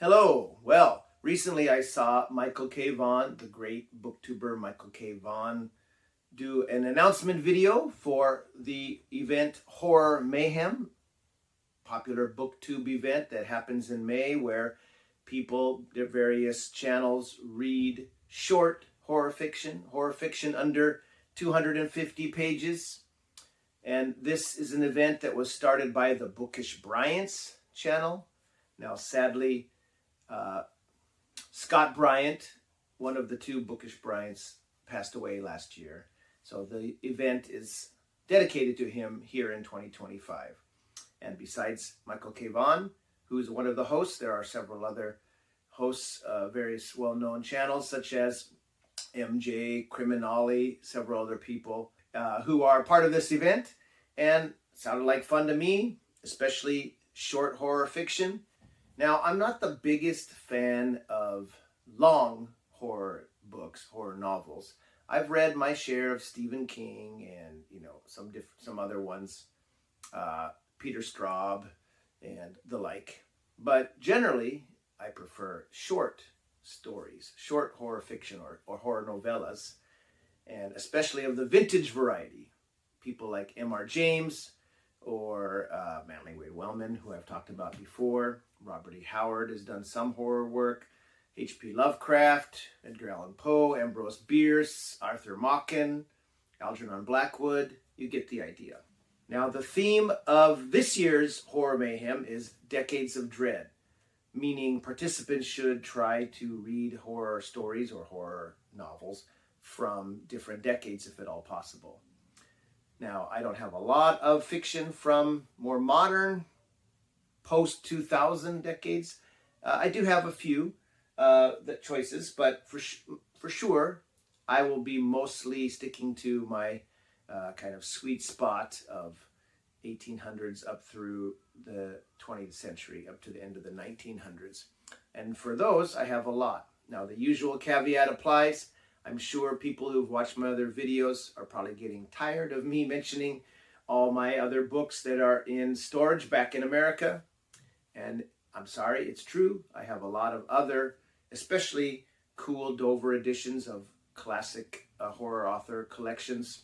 Hello. Well, recently I saw Michael K. Vaughan, the great booktuber Michael K. Vaughan, do an announcement video for the event Horror Mayhem, popular booktube event that happens in May where people, their various channels, read short horror fiction under 250 pages. And this is an event that was started by the Bookish Bryant's channel. Now, sadly, Scott Bryant, one of the two Bookish Bryants, passed away last year. So the event is dedicated to him here in 2025. And besides Michael K. Vaughan, who's one of the hosts, there are several other hosts, various well-known channels such as MJ, Criminale, several other people who are part of this event. And it sounded like fun to me, especially short horror fiction. Now, I'm not the biggest fan of long horror books, horror novels. I've read my share of Stephen King and, some other ones, Peter Straub and the like. But generally, I prefer short stories, short horror fiction or horror novellas, and especially of the vintage variety. People like M.R. James or Manly Wade Wellman, who I've talked about before. Robert E. Howard has done some horror work. H.P. Lovecraft, Edgar Allan Poe, Ambrose Bierce, Arthur Machen, Algernon Blackwood. You get the idea. Now, the theme of this year's Horror Mayhem is Decades of Dread, meaning participants should try to read horror stories or horror novels from different decades, if at all possible. Now, I don't have a lot of fiction from more modern, post-2000 decades. I do have a few choices, but for sure, I will be mostly sticking to my kind of sweet spot of 1800s up through the 20th century, up to the end of the 1900s. And for those, I have a lot. Now, the usual caveat applies. I'm sure people who've watched my other videos are probably getting tired of me mentioning all my other books that are in storage back in America. And I'm sorry, it's true. I have a lot of other, especially cool Dover editions of classic horror author collections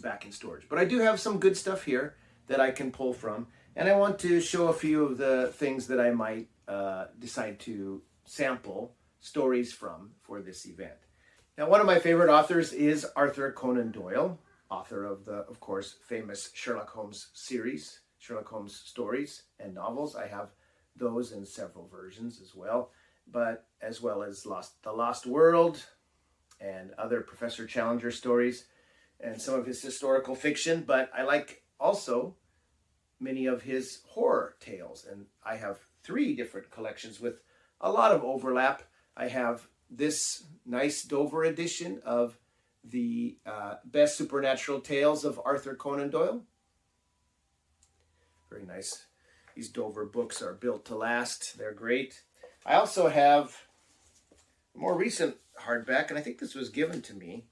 back in storage. But I do have some good stuff here that I can pull from. And I want to show a few of the things that I might decide to sample stories from for this event. Now, one of my favorite authors is Arthur Conan Doyle, author of the, of course, famous Sherlock Holmes series, Sherlock Holmes stories and novels. I have those in several versions as well, but as well as The Lost World and other Professor Challenger stories and some of his historical fiction. But I like also many of his horror tales, and I have 3 different collections with a lot of overlap. I have this nice Dover edition of the Best Supernatural Tales of Arthur Conan Doyle. Very nice. These Dover books are built to last. They're great. I also have a more recent hardback, and I think this was given to me.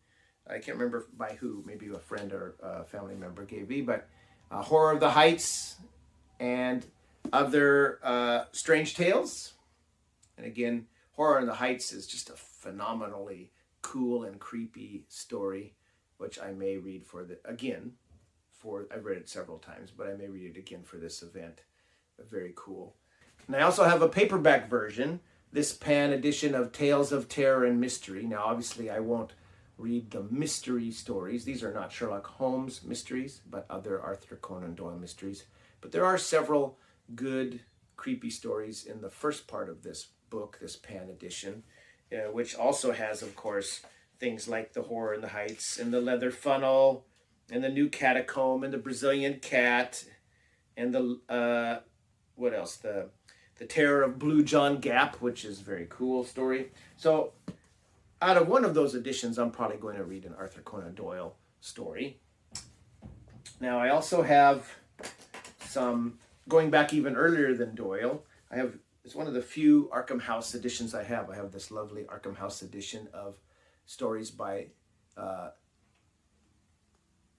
I can't remember by who, maybe a friend or a family member gave me, but Horror of the Heights and Other Strange Tales. And again, Horror in the Heights is just a phenomenally cool and creepy story, which I may read I've read it several times, but I may read it again for this event. Very cool. And I also have a paperback version, this Pan edition of Tales of Terror and Mystery. Now, obviously, I won't read the mystery stories. These are not Sherlock Holmes mysteries, but other Arthur Conan Doyle mysteries. But there are several good, creepy stories in the first part of this book, this Pan edition, which also has, of course, things like the Horror in the Heights and the Leather Funnel and the New Catacomb and the Brazilian Cat and the what else? The Terror of Blue John Gap, which is a very cool story. So out of one of those editions, I'm probably going to read an Arthur Conan Doyle story. Now, I also have some, going back even earlier than Doyle, it's one of the few Arkham House editions I have. I have this lovely Arkham House edition of stories by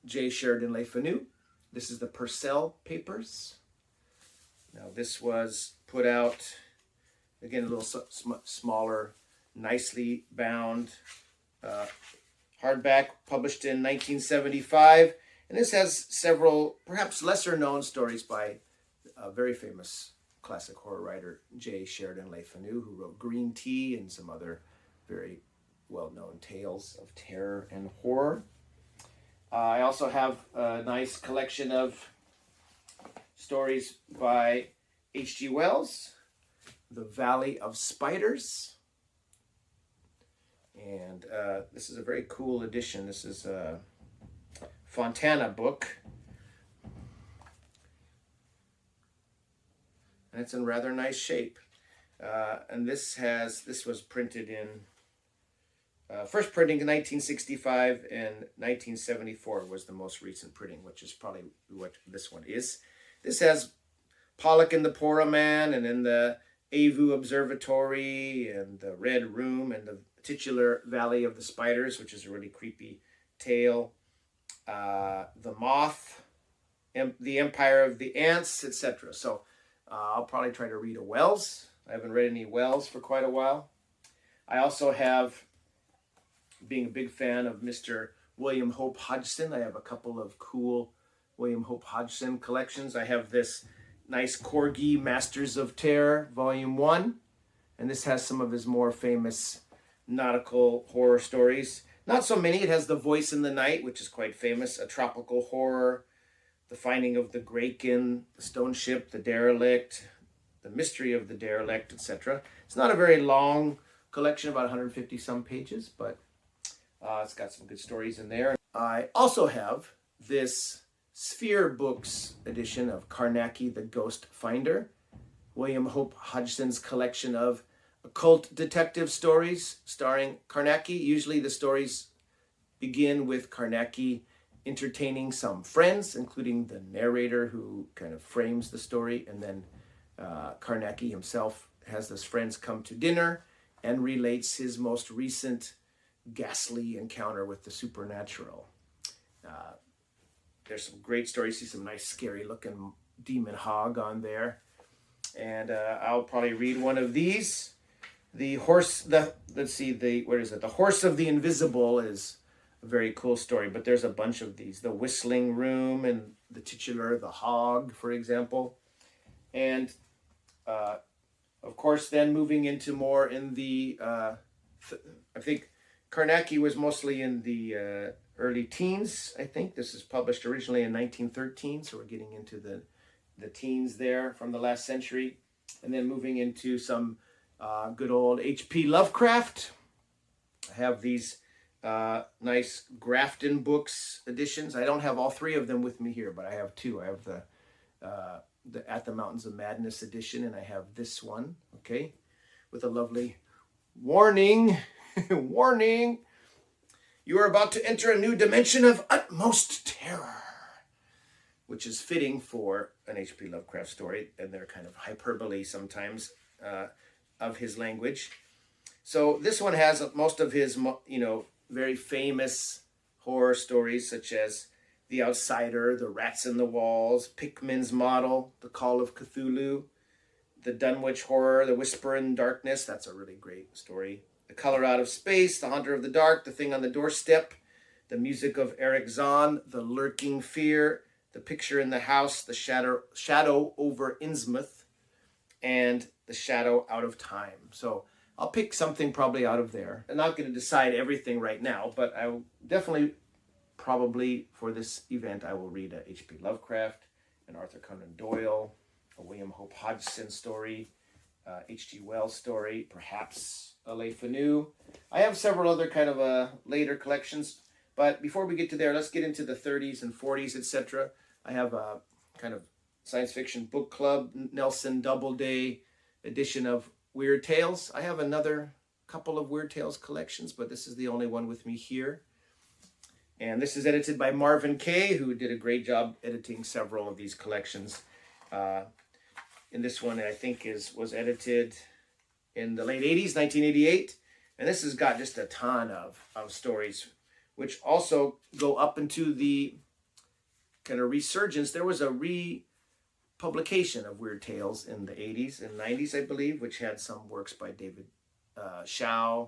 J. Sheridan Le Fanu. This is the Purcell Papers. Now, this was put out Again, a little smaller, nicely bound hardback, published in 1975. And this has several, perhaps lesser known stories by a very famous classic horror writer, Sheridan Le Fanu, who wrote Green Tea and some other very well-known tales of terror and horror. I also have a nice collection of stories by H.G. Wells, The Valley of Spiders. And this is a very cool edition. This is a Fontana book. And it's in rather nice shape. And this was printed in, first printing in 1965, and 1974 was the most recent printing, which is probably what this one is. This has Pollock in the Pora Man, and in the Avu Observatory, and the Red Room, and the titular Valley of the Spiders, which is a really creepy tale. The Moth, the Empire of the Ants, etc. So I'll probably try to read a Wells. I haven't read any Wells for quite a while. I also have, being a big fan of Mr. William Hope Hodgson, I have a couple of cool William Hope Hodgson collections. I have this nice Corgi Masters of Terror, Volume 1. And this has some of his more famous nautical horror stories. Not so many. It has The Voice in the Night, which is quite famous, a tropical horror, The Finding of the Graken, The Stone Ship, The Derelict, The Mystery of the Derelict, etc. It's not a very long collection, about 150 some pages, but it's got some good stories in there. I also have this Sphere Books edition of Carnacki the Ghost Finder, William Hope Hodgson's collection of occult detective stories starring Carnacki. Usually the stories begin with Carnacki entertaining some friends, including the narrator who kind of frames the story, and then Carnacki himself has his friends come to dinner and relates his most recent ghastly encounter with the supernatural. There's some great stories. See some nice scary looking demon hog on there. And I'll probably read one of these. The Horse of the Invisible is a very cool story, but there's a bunch of these. The Whistling Room and the titular The Hog, for example. And of course, then moving into more in the, I think Carnacki was mostly in the early teens, I think. This is published originally in 1913, so we're getting into the teens there from the last century. And then moving into some good old H.P. Lovecraft. I have these nice Grafton Books editions. I don't have all three of them with me here, but I have two. I have the At the Mountains of Madness edition, and I have this one, okay, with a lovely warning. Warning, you are about to enter a new dimension of utmost terror, which is fitting for an H.P. Lovecraft story, and they're kind of hyperbole sometimes of his language. So this one has most of his, very famous horror stories, such as The Outsider, The Rats in the Walls, Pickman's Model, The Call of Cthulhu, The Dunwich Horror, The Whisper in Darkness. That's a really great story. The Color Out of Space, The Hunter of the Dark, The Thing on the Doorstep, The Music of Eric Zahn, The Lurking Fear, The Picture in the House, The Shadow over Innsmouth, and The Shadow Out of Time. So I'll pick something probably out of there. I'm not going to decide everything right now, but I will definitely, probably for this event, I will read a H.P. Lovecraft, an Arthur Conan Doyle, a William Hope Hodgson story, H.G. Wells story, perhaps a Le Fanu. I have several other kind of later collections, but before we get to there, let's get into the 30s and 40s, etc. I have a kind of science fiction book club, Nelson Doubleday edition of Weird Tales. I have another couple of Weird Tales collections, but this is the only one with me here. And this is edited by Marvin Kay, who did a great job editing several of these collections. In this one, I think was edited in the late 80s, 1988. And this has got just a ton of stories, which also go up into the kind of resurgence. There was a publication of Weird Tales in the 80s and 90s, I believe, which had some works by David Shaw.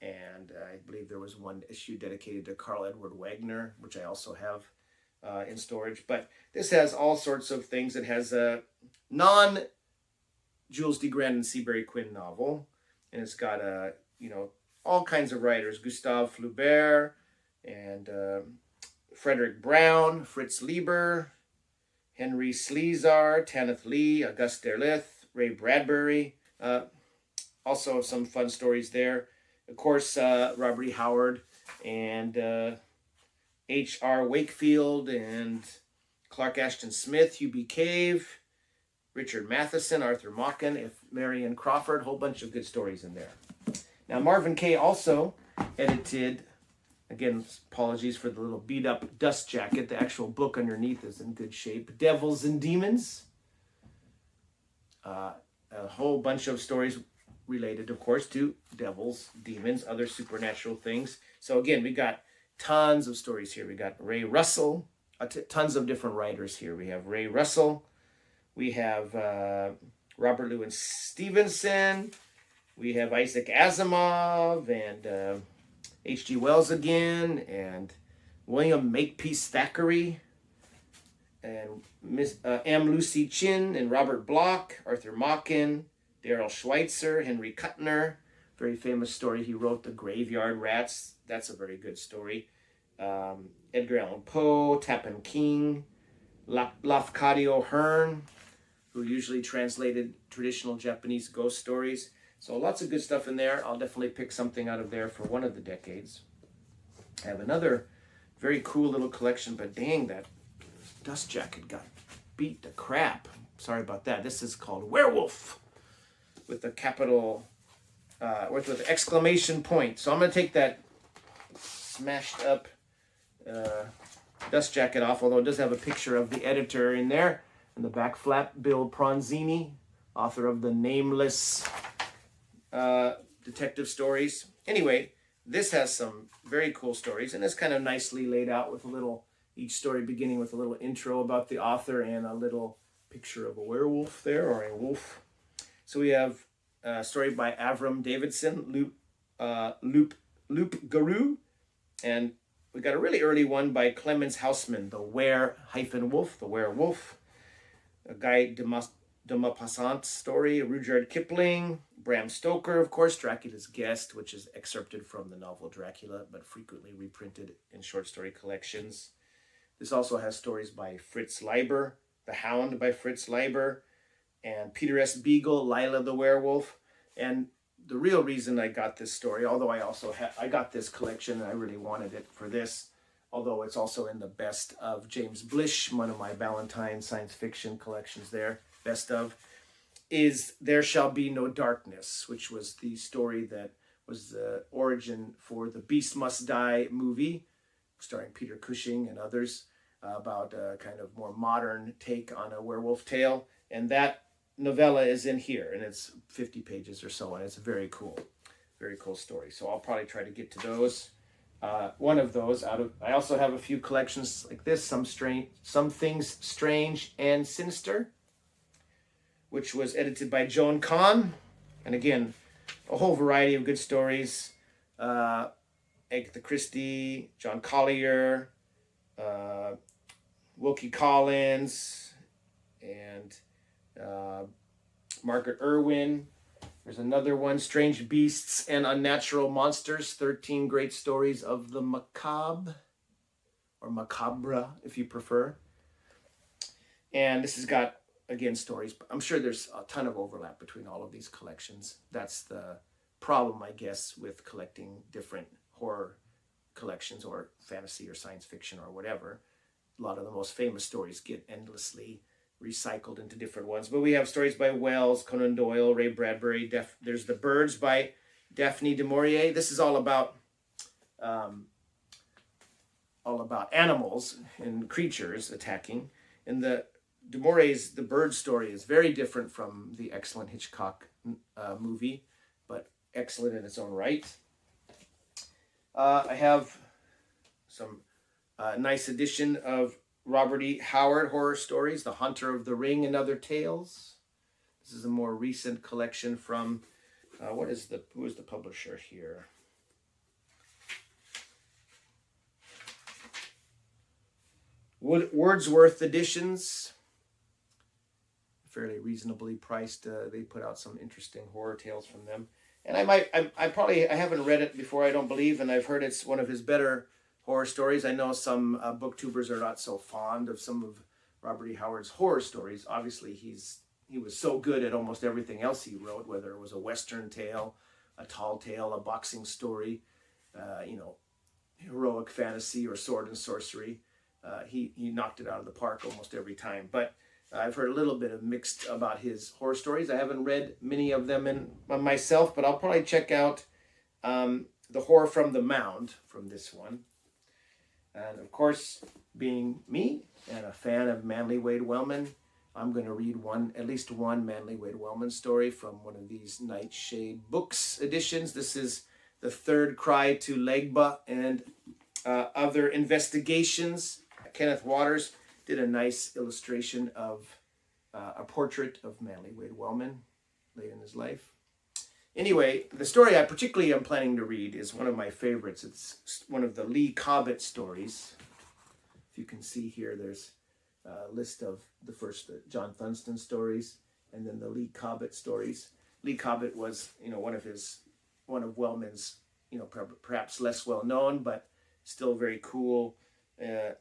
And I believe there was one issue dedicated to Carl Edward Wagner, which I also have in storage. But this has all sorts of things. It has a non-Jules de Grand and Seabury Quinn novel. And it's got, all kinds of writers. Gustave Flaubert and Frederick Brown, Fritz Lieber, Henry Slezar, Tanith Lee, Auguste Derleth, Ray Bradbury. Also some fun stories there. Of course, Robert E. Howard and H.R. Wakefield and Clark Ashton Smith, Hugh B. Cave, Richard Matheson, Arthur Machen, Marion Crawford, a whole bunch of good stories in there. Now, Marvin Kaye also edited, again, apologies for the little beat-up dust jacket. The actual book underneath is in good shape. Devils and Demons. A whole bunch of stories related, of course, to devils, demons, other supernatural things. So again, we got tons of stories here. We got Ray Russell, tons of different writers here. We have Ray Russell. We have Robert Louis Stevenson. We have Isaac Asimov and H.G. Wells again, and William Makepeace Thackeray, and M. Lucy Chin and Robert Bloch, Arthur Machen, Darrell Schweitzer, Henry Kuttner, very famous story he wrote, The Graveyard Rats. That's a very good story. Edgar Allan Poe, Tappan King, Lafcadio Hearn, who usually translated traditional Japanese ghost stories. So lots of good stuff in there. I'll definitely pick something out of there for one of the decades. I have another very cool little collection, but dang, that dust jacket got beat to crap. Sorry about that. This is called Werewolf, with a capital, with an exclamation point. So I'm going to take that smashed up dust jacket off, although it does have a picture of the editor in there. In the back flap, Bill Pronzini, author of the Nameless detective stories. Anyway, this has some very cool stories, and it's kind of nicely laid out with a little, each story beginning with a little intro about the author and a little picture of a werewolf there, or a wolf. So we have a story by Avram Davidson, Loop Guru, and we got a really early one by Clemens Hausmann, The Were-Wolf, The Werewolf, a Guy de Maupassant story, Rudyard Kipling, Bram Stoker, of course, Dracula's Guest, which is excerpted from the novel Dracula, but frequently reprinted in short story collections. This also has stories by Fritz Leiber, The Hound by Fritz Leiber, and Peter S. Beagle, Lila the Werewolf. And the real reason I got this story, although I got this collection and I really wanted it for this, although it's also in the best of James Blish, one of my Ballantine science fiction collections there, best of, is There Shall Be No Darkness, which was the story that was the origin for the Beast Must Die movie, starring Peter Cushing and others, about a kind of more modern take on a werewolf tale. And that novella is in here, and it's 50 pages or so, and it's a very cool story. So I'll probably try to get to those. One of those I also have a few collections like this, Some Things Strange and Sinister, which was edited by Joan Kahn. And again, a whole variety of good stories. Agatha Christie, John Collier, Wilkie Collins, and Margaret Irwin. There's another one, Strange Beasts and Unnatural Monsters, 13 Great Stories of the Macabre, or Macabre, if you prefer. And this has got, again, stories. I'm sure there's a ton of overlap between all of these collections. That's the problem, I guess, with collecting different horror collections or fantasy or science fiction or whatever. A lot of the most famous stories get endlessly recycled into different ones. But we have stories by Wells, Conan Doyle, Ray Bradbury. There's The Birds by Daphne du Maurier. This is all about animals and creatures attacking. And the du Maurier's The Bird story is very different from the excellent Hitchcock movie, but excellent in its own right. I have some nice edition of Robert E. Howard horror stories, The Hunter of the Ring and Other Tales. This is a more recent collection from, who is the publisher here? Wordsworth Editions. Fairly reasonably priced. They put out some interesting horror tales from them. And I haven't read it before, I don't believe, and I've heard it's one of his better horror stories. I know some booktubers are not so fond of some of Robert E. Howard's horror stories. Obviously, he was so good at almost everything else he wrote, whether it was a Western tale, a tall tale, a boxing story, heroic fantasy or sword and sorcery. He knocked it out of the park almost every time. But I've heard a little bit of mixed about his horror stories. I haven't read many of them myself, but I'll probably check out The Horror from the Mound from this one. And of course, being me and a fan of Manly Wade Wellman, I'm going to read at least one Manly Wade Wellman story from one of these Nightshade Books editions. This is The Third Cry to Legba and Other Investigations. Kenneth Waters did a nice illustration of a portrait of Manly Wade Wellman late in his life. Anyway, the story I particularly am planning to read is one of my favorites. It's one of the Lee Cobbett stories. If you can see here, there's a list of the John Thunston stories and then the Lee Cobbett stories. Lee Cobbett was, one of Wellman's, perhaps less well known, but still very cool,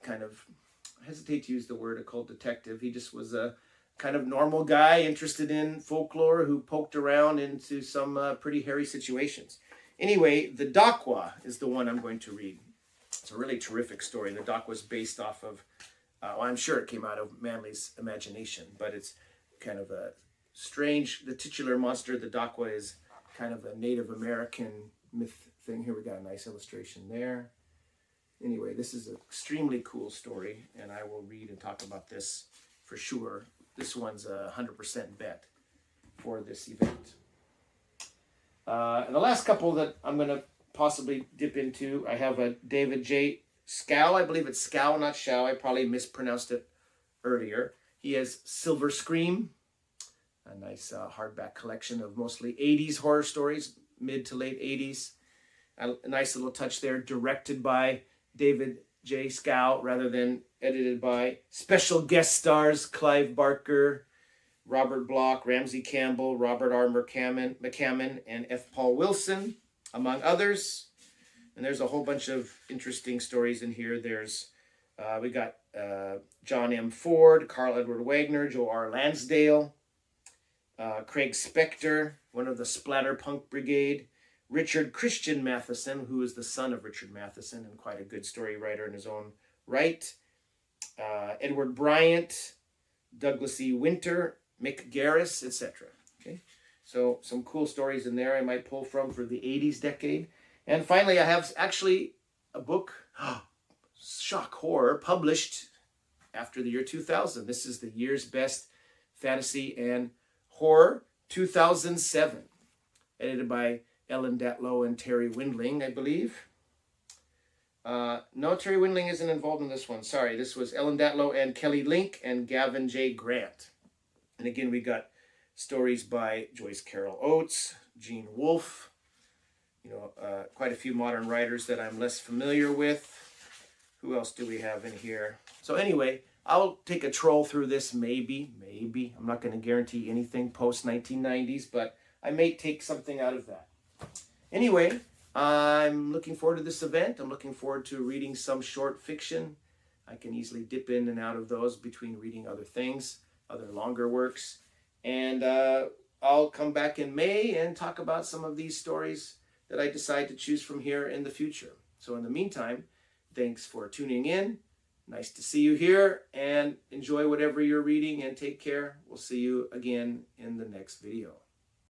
kind of, I hesitate to use the word occult detective. He just was a kind of normal guy interested in folklore who poked around into some pretty hairy situations. Anyway, The Dakwa is the one I'm going to read. It's a really terrific story. The Dakwa is based off of, I'm sure it came out of Manly's imagination, but it's kind of a strange, the titular monster, the Dakwa, is kind of a Native American myth thing. Here we got a nice illustration there. Anyway, this is an extremely cool story, and I will read and talk about this for sure. This one's a 100% bet for this event. And the last couple that I'm going to possibly dip into, I have a David J. Scow. I believe it's Scow, not Shao. I probably mispronounced it earlier. He has Silver Scream, a nice hardback collection of mostly 80s horror stories, mid to late 80s. A nice little touch there, directed by David J. Scow rather than edited by. Special guest stars Clive Barker, Robert Bloch, Ramsey Campbell, Robert R. McCammon, and F. Paul Wilson, among others. And there's a whole bunch of interesting stories in here. There's we got John M. Ford, Carl Edward Wagner, Joe R. Lansdale, Craig Spector, one of the Splatterpunk Brigade, Richard Christian Matheson, who is the son of Richard Matheson and quite a good story writer in his own right, Edward Bryant, Douglas E. Winter, Mick Garris, etc. Okay, so some cool stories in there I might pull from for the 80s decade. And finally, I have actually a book, shock horror, published after the year 2000. This is the year's best fantasy and horror, 2007, edited by Ellen Datlow and Terry Windling, I believe. No, Terry Windling isn't involved in this one. Sorry, this was Ellen Datlow and Kelly Link and Gavin J. Grant. And again, we got stories by Joyce Carol Oates, Gene Wolfe, quite a few modern writers that I'm less familiar with. Who else do we have in here? So anyway, I'll take a troll through this, maybe. I'm not going to guarantee anything post-1990s, but I may take something out of that. Anyway, I'm looking forward to this event. I'm looking forward to reading some short fiction. I can easily dip in and out of those between reading other things, other longer works. And I'll come back in May and talk about some of these stories that I decide to choose from here in the future. So in the meantime, thanks for tuning in. Nice to see you here, and enjoy whatever you're reading, and take care. We'll see you again in the next video.